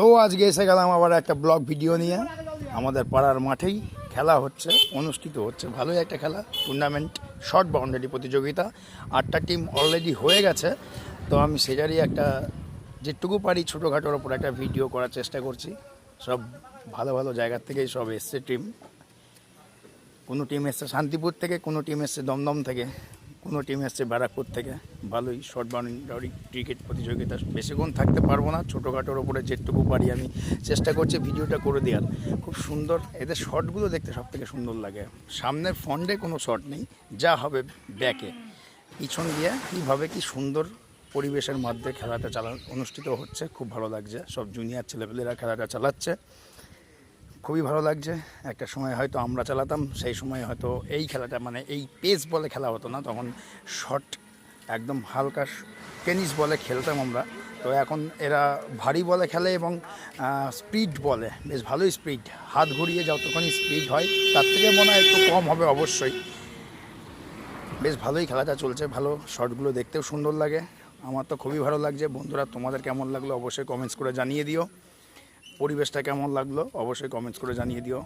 তো আজকে এসে গেলাম আবার একটা ব্লগ ভিডিও নিয়ে। আমাদের পাড়ার মাঠেই খেলা হচ্ছে, অনুষ্ঠিত হচ্ছে ভালোই একটা খেলা, টুর্নামেন্ট শর্ট বাউন্ডারি প্রতিযোগিতা। 8টা টিম অলরেডি হয়ে গেছে। তো আমি সেটারই একটা যেটুকু পারি ছোটোখাটোর ওপর একটা ভিডিও করার চেষ্টা করছি। সব ভালো ভালো জায়গার থেকেই সব এসছে টিম। কোনো টিম এসছে শান্তিপুর থেকে, কোনো টিম এসছে দমদম থেকে, কোনো টিম এসছে ব্যারাকপুর থেকে। ভালোই শর্ট বাউন্ডারি ক্রিকেট প্রতিযোগিতা। বেশিক্ষণ থাকতে পারবো না, ছোটোখাটোর ওপরে যেটুকু পারি আমি চেষ্টা করছি ভিডিওটা করে দেওয়ার। খুব সুন্দর, এদের শটগুলো দেখতে সব থেকে সুন্দর লাগে। সামনের ফ্রন্টে কোনো শট নেই, যা হবে ব্যাকে, পিছন দিয়ে কীভাবে কি সুন্দর পরিবেশের মধ্যে খেলাটা অনুষ্ঠিত হচ্ছে। খুব ভালো লাগছে, সব জুনিয়র ছেলেপেলেরা খেলাটা চালাচ্ছে, খুবই ভালো লাগছে। একটা সময় হয়তো আমরা চালাতাম, সেই সময় হয়তো এই খেলাটা মানে এই পেস বলে খেলা হতো না, তখন শর্ট একদম হালকা টেনিস বলে খেলতাম আমরা। তো এখন এরা ভারী বলে খেলে এবং স্পিড বলে, বেশ ভালোই স্পিড, হাত ঘুরিয়ে যতক্ষণই স্পিড হয় তার থেকে মনে হয় একটু কম হবে অবশ্যই। বেশ ভালোই খেলাটা চলছে, ভালো শটগুলো দেখতেও সুন্দর লাগে। আমার তো খুবই ভালো লাগছে। বন্ধুরা, তোমাদের কেমন লাগলো অবশ্যই কমেন্টস করে জানিয়ে দিও। পরিবেশটা কেমন লাগলো অবশ্যই কমেন্টস করে জানিয়ে দিও।